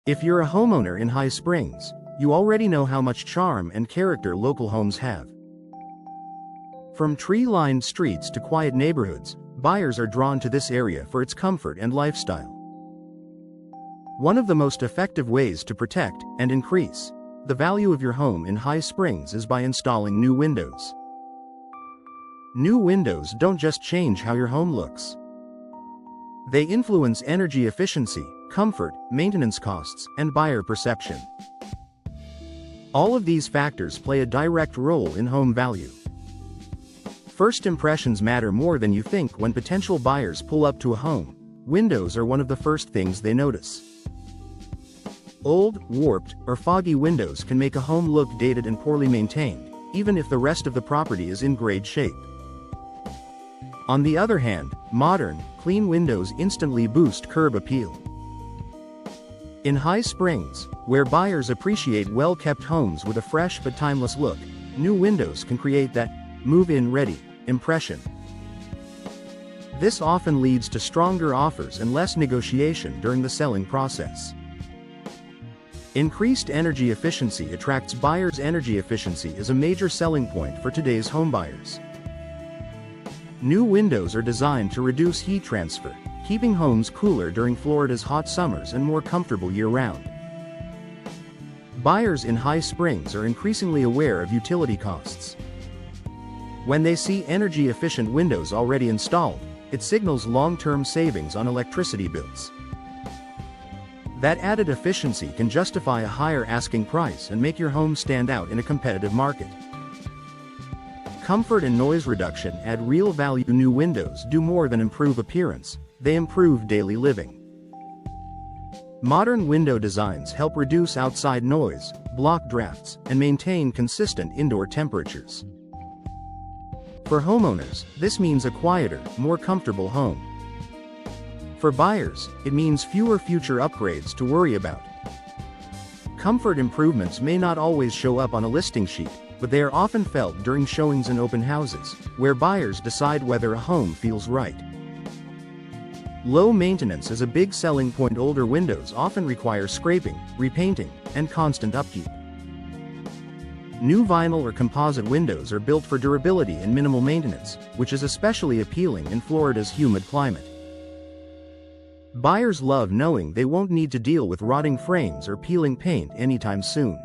If you're a homeowner in High Springs, you already know how much charm and character local homes have. From tree-lined streets to quiet neighborhoods, buyers are drawn to this area for its comfort and lifestyle. One of the most effective ways to protect and increase the value of your home in High Springs is by installing new windows. New windows don't just change how your home looks. They influence energy efficiency, comfort, maintenance costs, and buyer perception. All of these factors play a direct role in home value. First impressions matter more than you think when potential buyers pull up to a home. Windows are one of the first things they notice. Old, warped, or foggy windows can make a home look dated and poorly maintained, even if the rest of the property is in great shape. On the other hand, modern, clean windows instantly boost curb appeal. In High Springs, where buyers appreciate well-kept homes with a fresh but timeless look, new windows can create that move-in ready impression. This often leads to stronger offers and less negotiation during the selling process. Increased energy efficiency attracts buyers. Energy efficiency is a major selling point for today's homebuyers. New windows are designed to reduce heat transfer, keeping homes cooler during Florida's hot summers and more comfortable year-round. Buyers in High Springs are increasingly aware of utility costs. When they see energy-efficient windows already installed, it signals long-term savings on electricity bills. That added efficiency can justify a higher asking price and make your home stand out in a competitive market. Comfort and noise reduction add real value. New windows do more than improve appearance, they improve daily living. Modern window designs help reduce outside noise, block drafts, and maintain consistent indoor temperatures. For homeowners, this means a quieter, more comfortable home. For buyers, it means fewer future upgrades to worry about. Comfort improvements may not always show up on a listing sheet, but they are often felt during showings and open houses, where buyers decide whether a home feels right. Low maintenance is a big selling point. Older windows often require scraping, repainting, and constant upkeep. New vinyl or composite windows are built for durability and minimal maintenance, which is especially appealing in Florida's humid climate. Buyers love knowing they won't need to deal with rotting frames or peeling paint anytime soon.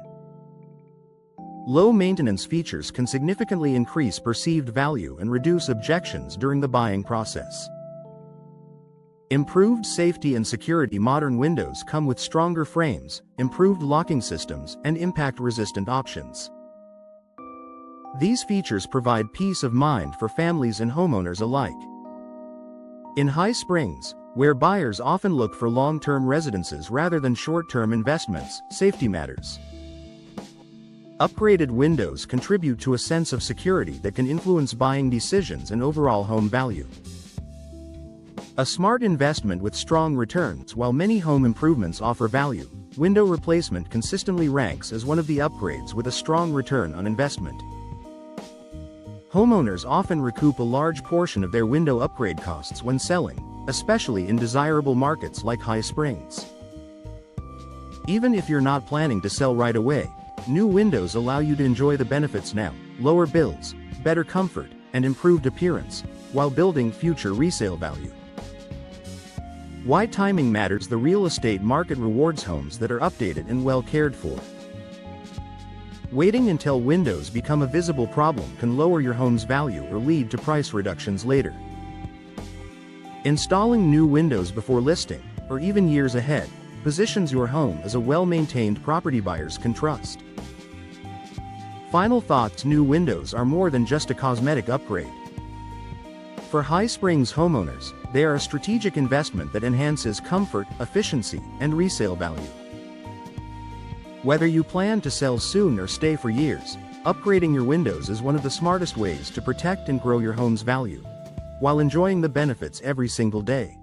Low maintenance features can significantly increase perceived value and reduce objections during the buying process. Improved safety and security. Modern windows come with stronger frames, improved locking systems, and impact-resistant options. These features provide peace of mind for families and homeowners alike. In High Springs, where buyers often look for long-term residences rather than short-term investments, safety matters. Upgraded windows contribute to a sense of security that can influence buying decisions and overall home value. A smart investment with strong returns. While many home improvements offer value, window replacement consistently ranks as one of the upgrades with a strong return on investment. Homeowners often recoup a large portion of their window upgrade costs when selling, especially in desirable markets like High Springs. Even if you're not planning to sell right away, new windows allow you to enjoy the benefits now: lower bills, better comfort, and improved appearance, while building future resale value. Why timing matters. The real estate market rewards homes that are updated and well cared for. Waiting until windows become a visible problem can lower your home's value or lead to price reductions later. Installing new windows before listing, or even years ahead, positions your home as a well-maintained property buyers can trust. Final thoughts. New windows are more than just a cosmetic upgrade. For High Springs homeowners, they are a strategic investment that enhances comfort, efficiency, and resale value. Whether you plan to sell soon or stay for years, upgrading your windows is one of the smartest ways to protect and grow your home's value, while enjoying the benefits every single day.